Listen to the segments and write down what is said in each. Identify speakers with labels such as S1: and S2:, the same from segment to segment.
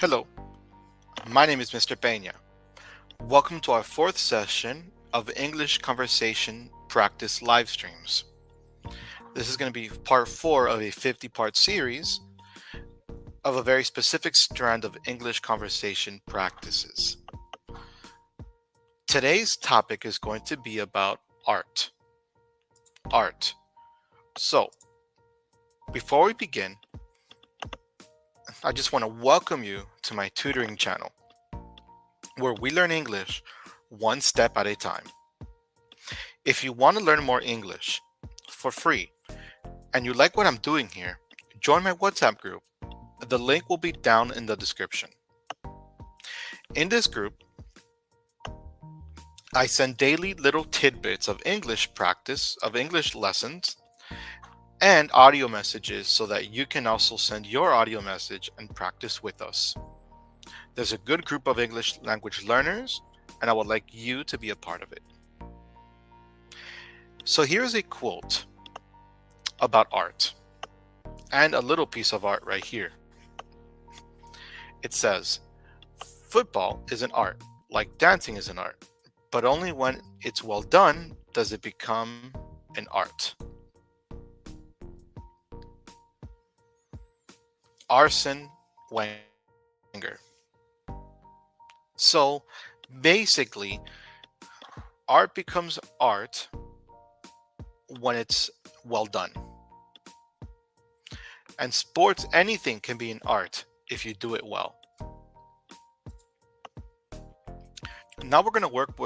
S1: Hello, my name is Mr. Peña. Welcome to our fourth session of English Conversation Practice live streams. This is going to be part 4 of a 50-part series of a very specific strand of English conversation practices. Today's topic is going to be about art. Art. So, before we begin, I just want to welcome you to my tutoring channel, where we learn English one step at a time. If you want to learn more English for free and you like what I'm doing here, join my WhatsApp group. The link will be down in the description. In this group, I send daily little tidbits of English practice, of English lessons, and audio messages so that you can also send your audio message and practice with us. There's a good group of English language learners, and I would like you to be a part of it. So here's a quote about art, and a little piece of art right here. It says, "Football is an art, like dancing is an art, but only when it's well done does it become an art." Arsene Wenger. So basically, art becomes art when it's well done. And sports, anything can be an art if you do it well. Now we're going to work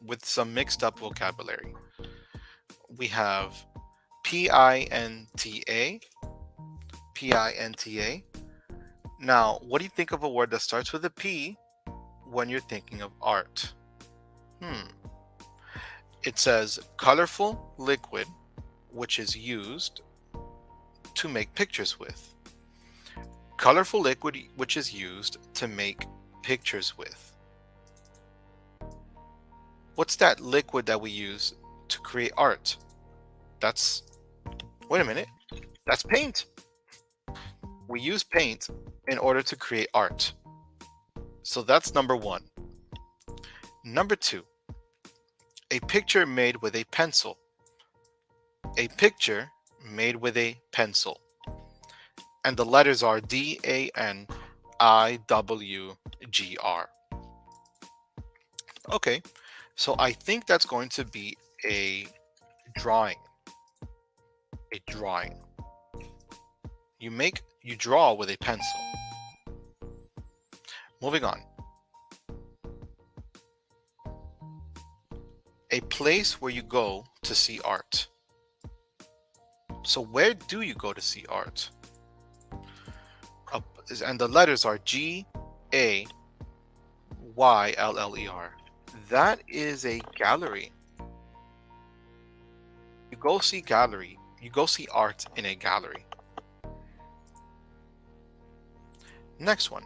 S1: with some mixed up vocabulary. We have P-I-N-T-A. P-I-N-T-A. Now, what do you think of a word that starts with a P when you're thinking of art? It says colorful liquid, which is used to make pictures with. Colorful liquid, which is used to make pictures with. What's that liquid that we use to create art? Wait a minute, that's paint. We use paint in order to create art. So that's number 1. Number 2, a picture made with a pencil. A picture made with a pencil. And the letters are D-A-N-I-W-G-R. Okay, so I think that's going to be a drawing. A drawing. You draw with a pencil. Moving on. A place where you go to see art. So where do you go to see art? And the letters are G-A-Y-L-L-E-R. That is a gallery. You go see art in a gallery. Next one.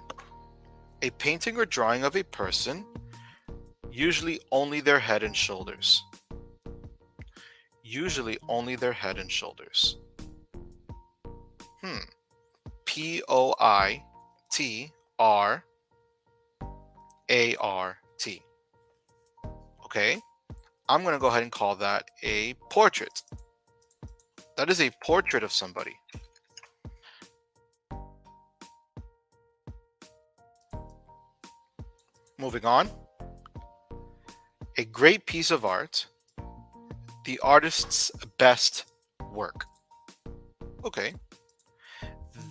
S1: A painting or drawing of a person, usually only their head and shoulders. Usually only their head and shoulders. P-O-I-T-R-A-R-T. Okay, I'm going to go ahead and call that a portrait. That is a portrait of somebody. Moving on. A great piece of art, the artist's best work. Okay,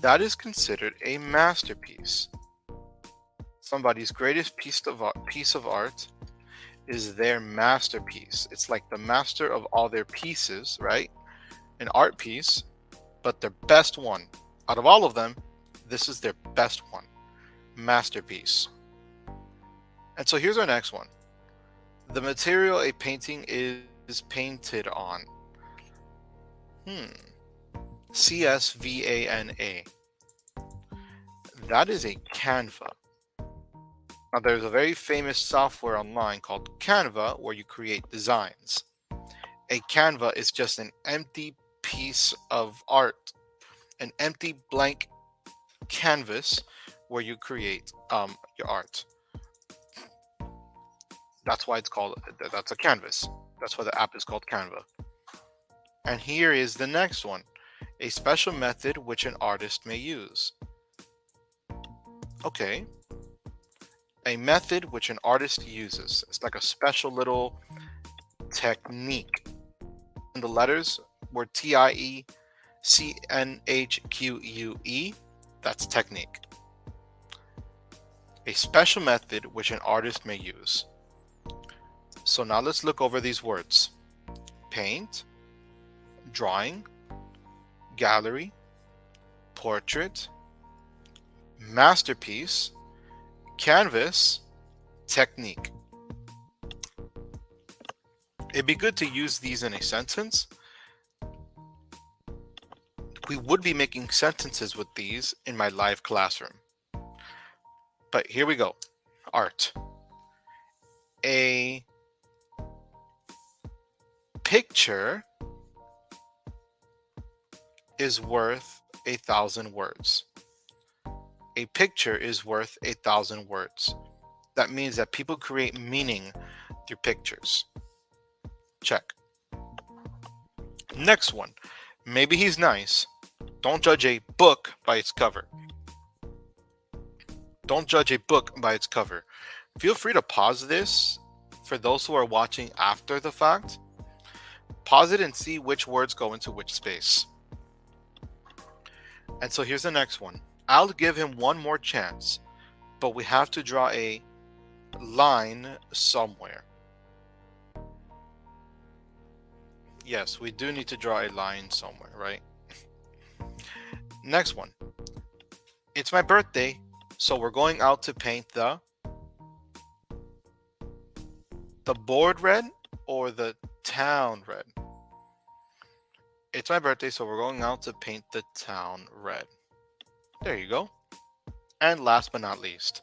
S1: that is considered a masterpiece. Somebody's greatest piece of art is their masterpiece. It's like the master of all their pieces, right? An art piece, but their best one. Out of all of them, this is their best one. Masterpiece. And so here's our next one. The material a painting is painted on. C-S-V-A-N-A. That is a Canva. Now there's a very famous software online called Canva where you create designs. A Canva is just an empty piece of art, an empty blank canvas where you create your art. That's why it's called, that's a canvas. That's why the app is called Canva. And here is the next one, a special method which an artist may use. Okay, a method which an artist uses. It's like a special little technique. And the letters were TIECNHQUE. That's technique. A special method which an artist may use. So now let's look over these words. Paint, drawing, gallery, portrait, masterpiece, canvas, technique. It'd be good to use these in a sentence. We would be making sentences with these in my live classroom. But here we go. Art. A picture is worth 1,000 words. A picture is worth 1,000 words. That means that people create meaning through pictures. Check. Next one. Maybe he's nice. Don't judge a book by its cover. Don't judge a book by its cover. Feel free to pause this for those who are watching after the fact. Pause it and see which words go into which space. And so here's the next one. I'll give him one more chance, but we have to draw a line somewhere. Yes, we do need to draw a line somewhere, right? Next one. It's my birthday, so we're going out to paint the board red or the town red. It's my birthday, so we're going out to paint the town red. There you go. And last but not least,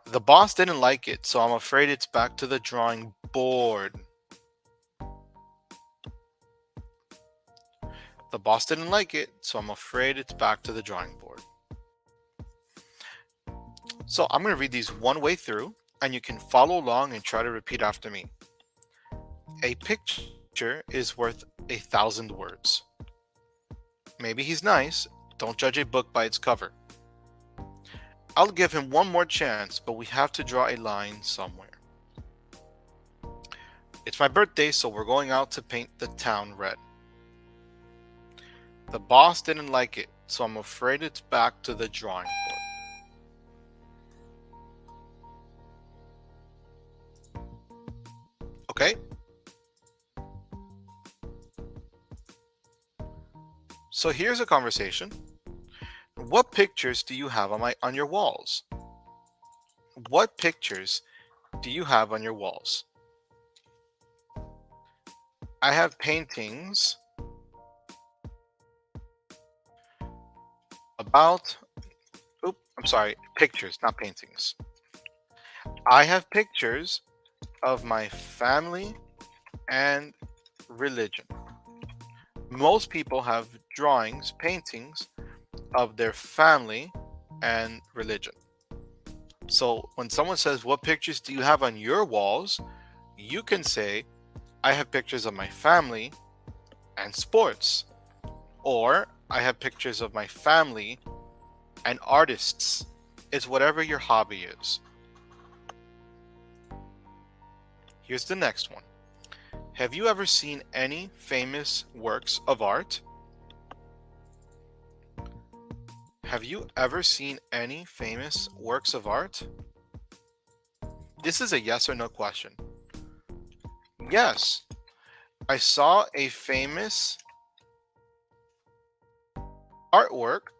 S1: the boss didn't like it, so I'm afraid it's back to the drawing board. The boss didn't like it, so I'm afraid it's back to the drawing board. So I'm going to read these one way through, and you can follow along and try to repeat after me. A picture is worth 1,000 words. Maybe he's nice. Don't judge a book by its cover. I'll give him one more chance, but we have to draw a line somewhere. It's my birthday, so we're going out to paint the town red. The boss didn't like it, so I'm afraid it's back to the drawing board. Okay? So here's a conversation. What pictures do you have on your walls? What pictures do you have on your walls? I have paintings about, pictures, not paintings. I have pictures of my family and religion. Most people have drawings, paintings of their family and religion. So when someone says, what pictures do you have on your walls? You can say, I have pictures of my family and sports. Or I have pictures of my family and artists. It's whatever your hobby is. Here's the next one. Have you ever seen any famous works of art? Have you ever seen any famous works of art? This is a yes or no question. Yes, I saw a famous artwork.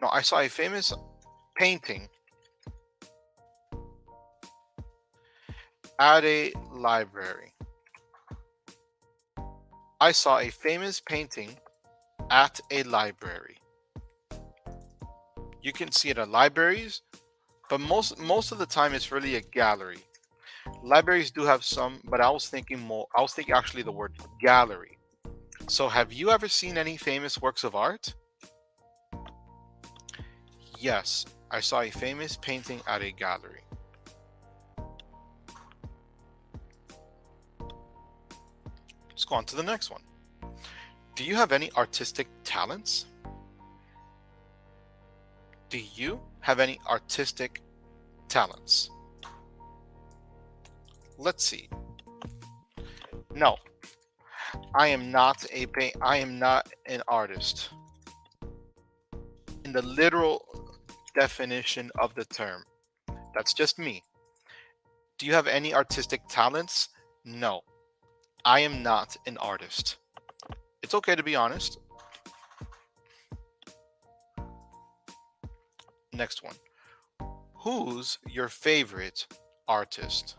S1: No, I saw a famous painting at a library. I saw a famous painting at a library. You can see it at libraries, but most of the time it's really a gallery. Libraries do have some, but I was thinking actually the word gallery. So have you ever seen any famous works of art? Yes, I saw a famous painting at a gallery. Let's go on to the next one. Do you have any artistic talents? Do you have any artistic talents? Let's see. No, I am not an artist. In the literal definition of the term. That's just me. Do you have any artistic talents? No, I am not an artist. It's okay to be honest. Next one. Who's your favorite artist?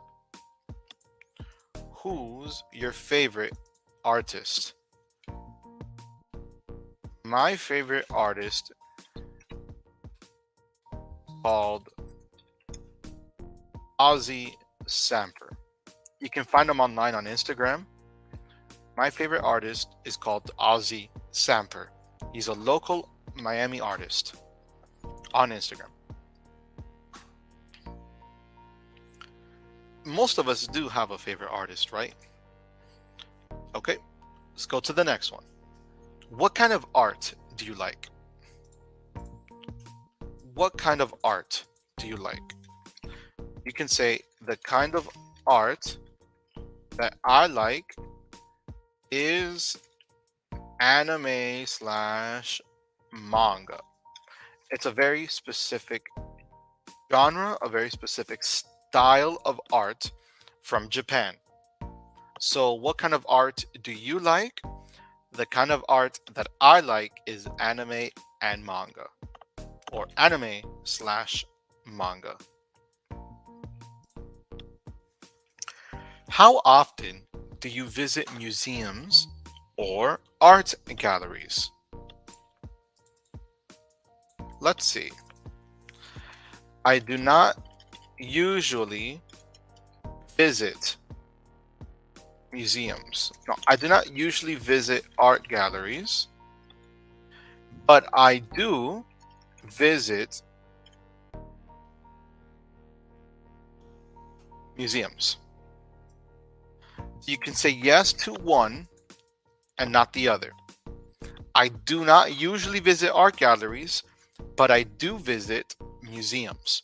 S1: Who's your favorite artist? My favorite artist called Ozzy Samper. You can find him online on Instagram. My favorite artist is called Ozzy Samper. He's a local Miami artist on Instagram. Most of us do have a favorite artist, right? Okay, let's go to the next one. What kind of art do you like? What kind of art do you like? You can say the kind of art that I like is anime slash manga. It's a very specific genre, a very specific style of art from Japan. So, what kind of art do you like? The kind of art that I like is anime and manga, or anime slash manga. How often do you visit museums or art galleries? Let's see. I do not usually visit museums. No, I do not usually visit art galleries, but I do visit museums. You can say yes to one and not the other. I do not usually visit art galleries, but I do visit museums.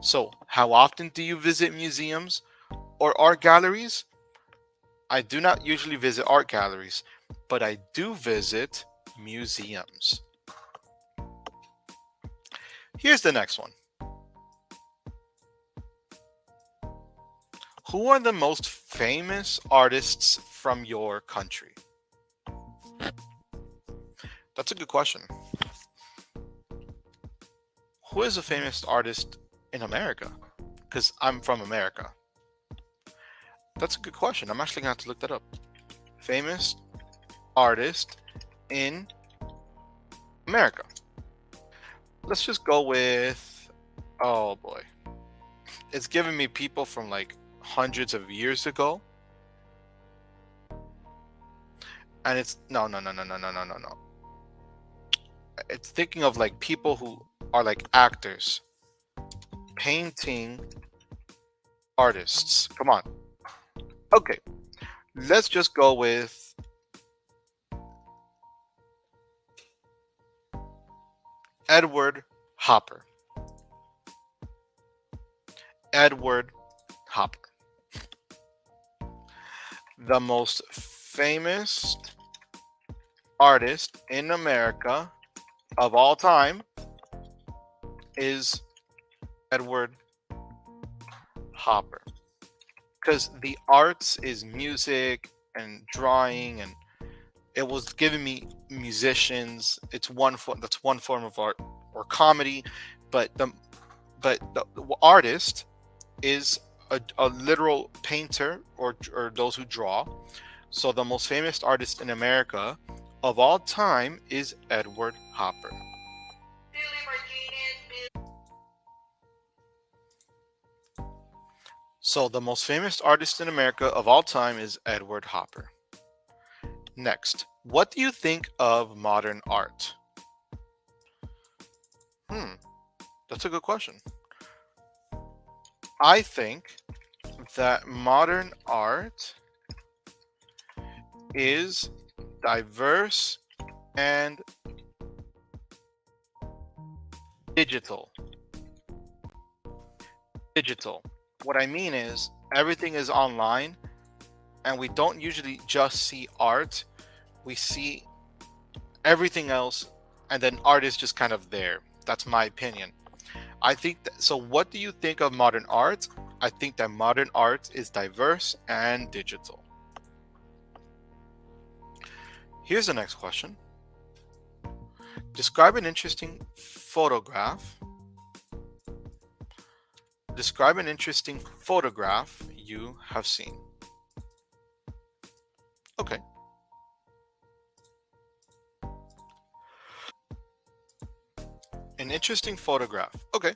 S1: So, how often do you visit museums or art galleries? I do not usually visit art galleries, but I do visit museums. Here's the next one. Who are the most famous artists from your country? That's a good question. Who is a famous artist in America? Because I'm from America. That's a good question. I'm actually going to have to look that up. Famous artist in America. Let's just go with, oh boy. It's giving me people from like hundreds of years ago. And it's, no. It's thinking of like people who are like actors, painting artists. Come on. Okay, let's just go with Edward Hopper. Edward Hopper. The most famous artist in America of all time is Edward Hopper. Because the arts is music and drawing, and it was giving me musicians. It's that's one form of art, or comedy, but the artist is a literal painter or those who draw. So the most famous artist in America of all time is Edward Hopper. So the most famous artist in America of all time is Edward Hopper. Next, what do you think of modern art? Hmm, that's a good question. I think that modern art is diverse and digital. Digital. What I mean is everything is online and we don't usually just see art. We see everything else and then art is just kind of there. That's my opinion. I think that, so what do you think of modern art? I think that modern art is diverse and digital. Here's the next question. Describe an interesting photograph. Describe an interesting photograph you have seen. Okay. An interesting photograph. Okay.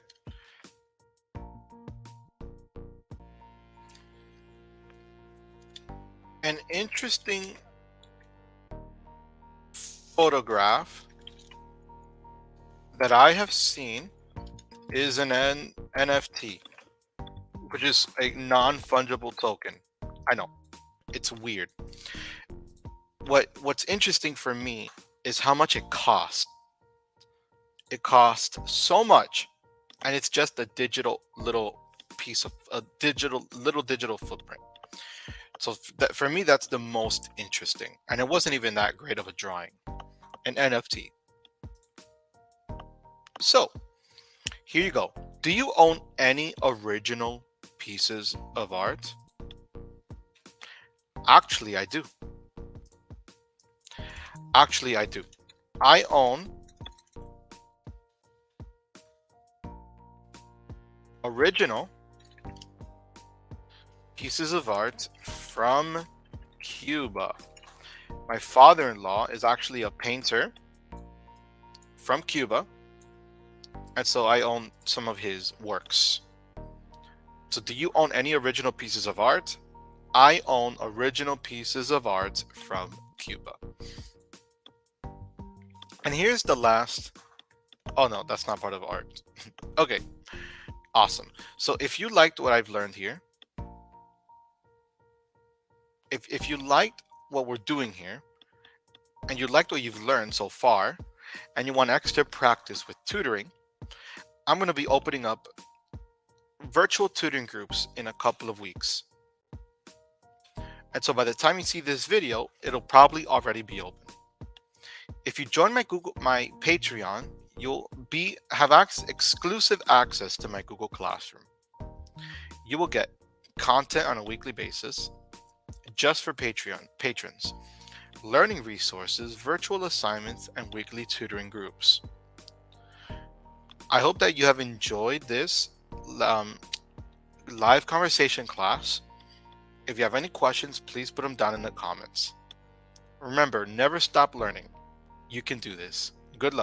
S1: An interesting photograph that I have seen is an NFT, which is a non-fungible token. I know, it's weird. What's interesting for me is how much it costs. It costs so much, and it's just a digital little piece of a digital footprint. So that for me, that's the most interesting, and it wasn't even that great of a drawing, an NFT. So here you go. Do you own any original pieces of art? Actually, I do. Actually, I do. I own original pieces of art from Cuba. My father-in-law is actually a painter from Cuba, and so I own some of his works. So do you own any original pieces of art? I own original pieces of art from Cuba. And here's the last. Oh no, that's not part of art. Okay, awesome. So if you liked what I've learned here, if you liked what we're doing here, and you liked what you've learned so far, and you want extra practice with tutoring, I'm going to be opening up virtual tutoring groups in a couple of weeks. And so by the time you see this video, it'll probably already be open. If you join my Patreon, you'll have exclusive access to my Google Classroom. You will get content on a weekly basis just for Patreon patrons, learning resources, virtual assignments, and weekly tutoring groups. I hope that you have enjoyed this live conversation class. If you have any questions, please put them down in the comments. Remember, never stop learning. You can do this.